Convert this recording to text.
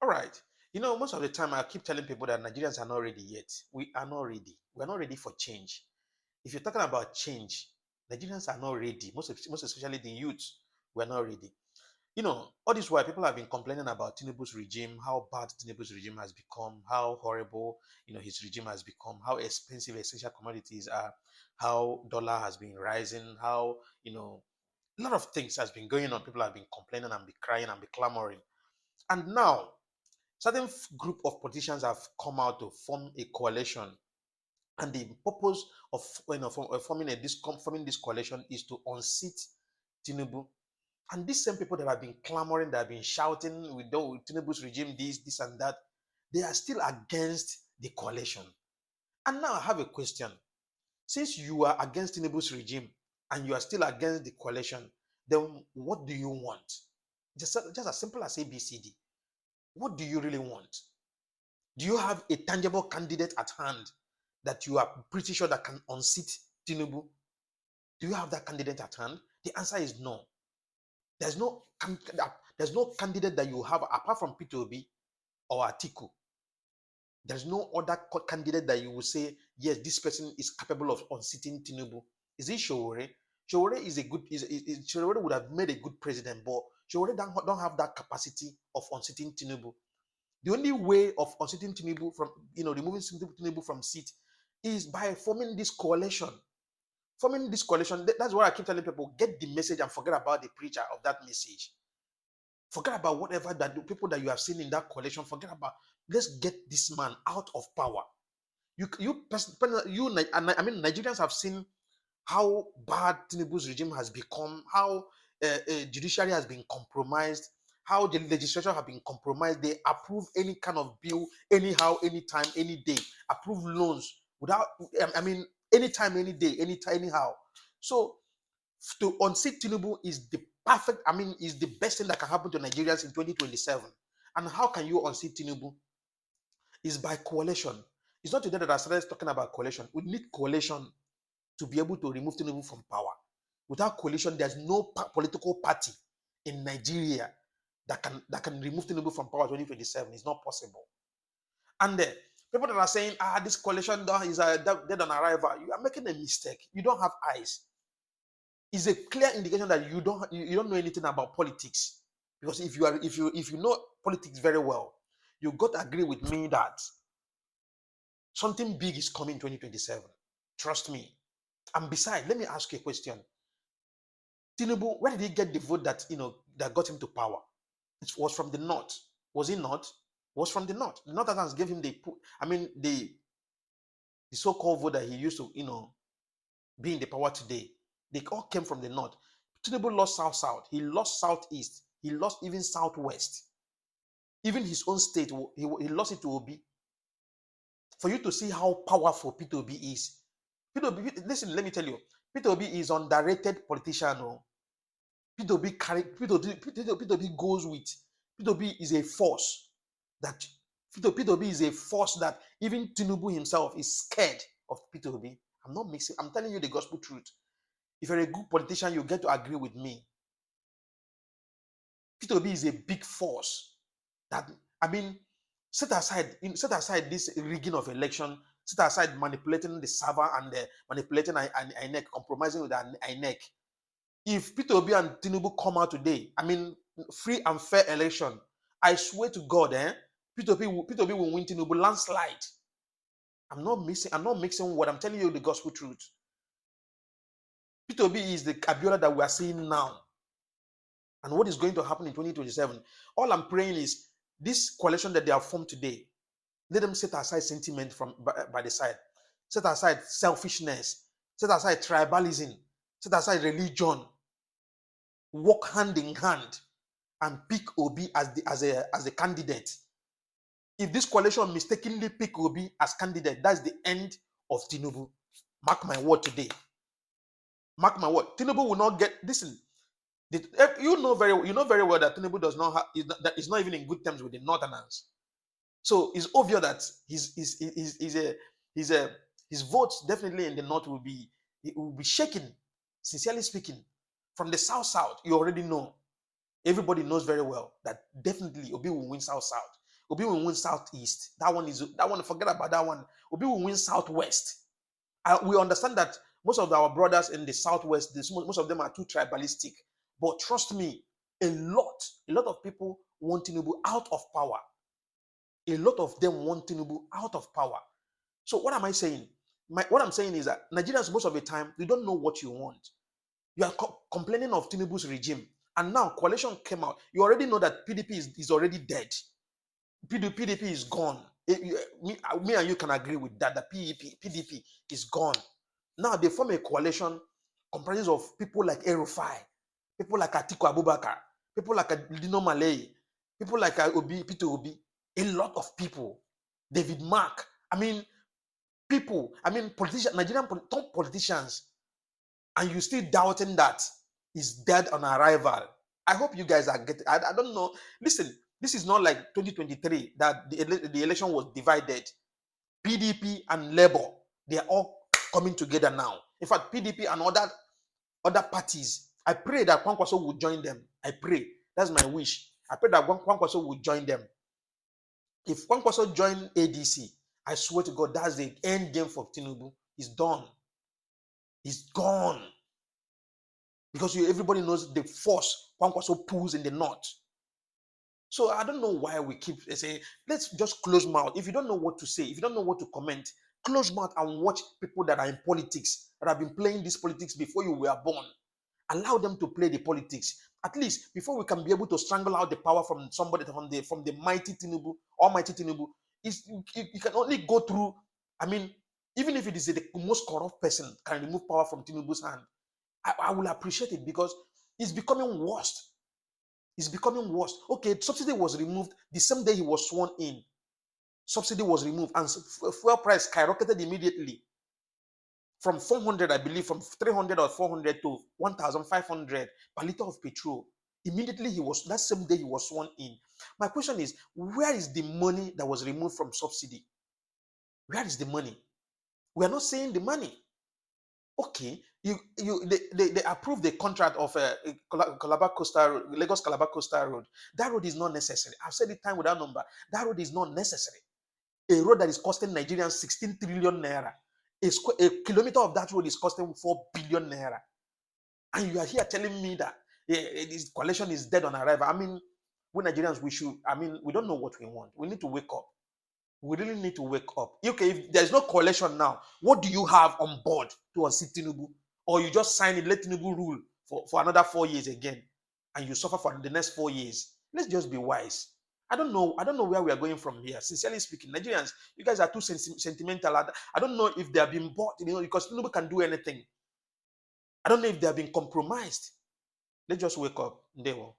All right. Most of the time I keep telling people that Nigerians are not ready yet. We are not ready. We are not ready for change. If you're talking about change, Nigerians are not ready. Most especially the youth, we are not ready. All this while people have been complaining about Tinubu's regime, how bad Tinubu's regime has become, how horrible, his regime has become, how expensive essential commodities are, how dollar has been rising, how, a lot of things has been going on. People have been complaining and be crying and be clamoring. And now, certain group of politicians have come out to form a coalition, and the purpose of forming this coalition is to unseat Tinubu. And these same people that have been clamoring, that have been shouting with Tinubu's regime, this and that, they are still against the coalition. And now I have a question. Since you are against Tinubu's regime and you are still against the coalition, then what do you want? Just as simple as ABCD. What do you really want? Do you have a tangible candidate at hand that you are pretty sure that can unseat Tinubu? Do you have that candidate at hand? The answer is no. There's no candidate that you have apart from P2B or Atiku. There's no other candidate that you will say, yes, this person is capable of unseating Tinubu. Is it Showore? Showore would have made a good president, but Showore don't have that capacity of unseating Tinubu. The only way of unseating Tinubu from, removing Tinubu from seat is by forming this coalition. Forming this coalition, that's why I keep telling people, get the message and forget about the preacher of that message. Forget about whatever that the people that you have seen in that coalition. Forget about. Let's get this man out of power. Nigerians have seen how bad Tinubu's regime has become, how judiciary has been compromised, how the legislature have been compromised. They approve any kind of bill, anyhow, anytime, any day. Approve loans without, anytime, any day, anytime, anyhow. So to unseat Tinubu is the is the best thing that can happen to Nigerians in 2027. And how can you unseat Tinubu? Is by coalition. It's not today that I started talking about coalition. We need coalition to be able to remove Tinubu from power. Without coalition, there's no political party in Nigeria that can remove Tinubu from power 2027. It's not possible. And people that are saying, this coalition is dead on arrival, you are making a mistake. You don't have eyes. It's a clear indication that you don't know anything about politics. Because if you know politics very well, you got to agree with me that something big is coming in 2027. Trust me. And besides, let me ask you a question. Tinubu, where did he get the vote that got him to power? It was from the north. Was it not? It was from the north. The Northerners gave him the so-called vote that he used to be in the power today. They all came from the north. Tinubu lost south. He lost southeast. He lost even southwest. Even his own state, he lost it to Obi. For you to see how powerful P2B is. P2B, listen, let me tell you. P2B is underrated politician. P2B goes with. P2B is a force that P2B is a force that even Tinubu himself is scared of P2B. I'm telling you the gospel truth. If you're a good politician, you get to agree with me. P2B is a big force. Set aside this rigging of election, set aside manipulating the server and manipulating INEC, compromising with INEC. If P2B and Tinubu come out today, free and fair election, I swear to God, P2B will win Tinubu landslide. I'm not mixing what I'm telling you the gospel truth. P2B is the Abiola that we are seeing now. And what is going to happen in 2027? All I'm praying is this coalition that they have formed today, let them set aside sentiment by the side. Set aside selfishness. Set aside tribalism. Set aside religion. Work hand in hand and pick Obi as a candidate. If this coalition mistakenly pick Obi as candidate, that's the end of Tinubu. Mark my word today. Mark my word. Tinubu will not get. Listen, you know very well that Tinubu does not have. That is not even in good terms with the Northerners. So it's obvious that his votes definitely in the North will be shaken. Sincerely speaking, from the South, you already know. Everybody knows very well that definitely Obi will win South. Obi will win southeast. That one. Forget about that one. Obi will win southwest. We understand that most of our brothers in the southwest, most of them are too tribalistic. But trust me, a lot of people want Tinubu out of power. A lot of them want Tinubu out of power. So what am I saying? What I'm saying is that Nigerians, most of the time, they don't know what you want. You are complaining of Tinubu's regime. And now coalition came out. You already know that PDP is already dead. PDP is gone. Me and you can agree with that. The PDP is gone. Now they form a coalition comprising of people like Erufai, people like Atiku Abubakar, people like Dino Malay, people like Peter Obi, a lot of people. David Mark. Politicians, Nigerian top politicians, and you still doubting that is dead on arrival. I hope you guys are getting. I don't know. Listen, this is not like 2023 that the election was divided. PDP and Labour, they are all coming together now. In fact, PDP and other parties, I pray that Kwankwaso will join them. I pray. That's my wish. I pray that Kwankwaso will join them. If Kwankwaso join ADC, I swear to God, that's the end game for Tinubu. He's done. He's gone. Because everybody knows the force Kwankwaso pulls in the north. So I don't know why we keep saying, let's just close mouth. If you don't know what to say, if you don't know what to comment, close mouth and watch people that are in politics, that have been playing this politics before you were born. Allow them to play the politics. At least before we can be able to strangle out the power from somebody, from the mighty Tinubu, almighty Tinubu, you can only go through, even if it is the most corrupt person can remove power from Tinubu's hand, I will appreciate it, because it's becoming worse. It's becoming worse. Okay, subsidy was removed the same day he was sworn in. Subsidy was removed and fuel price skyrocketed immediately from 400, I believe, from 300 or 400 to 1,500 per liter of petrol. Immediately that same day he was sworn in. My question is, where is the money that was removed from subsidy? Where is the money? We are not seeing the money. Okay, they approved the contract of Lagos Calabar Coastal Road. That road is not necessary. I've said it time without number. That road is not necessary. A road that is costing Nigerians 16 trillion naira. A kilometer of that road is costing 4 billion naira. And you are here telling me that this coalition is dead on arrival. We Nigerians, we don't know what we want. We need to wake up. We really need to wake up. Okay, if there's no coalition now, what do you have on board to unseat Tinubu? Or you just sign it, let Tinubu rule for another 4 years again, and you suffer for the next 4 years? Let's just be wise. I don't know where we are going from here. Sincerely speaking, Nigerians, you guys are too sentimental. I don't know if they have been bought, because Tinubu can do anything. I don't know if they have been compromised. Let's just wake up. They will.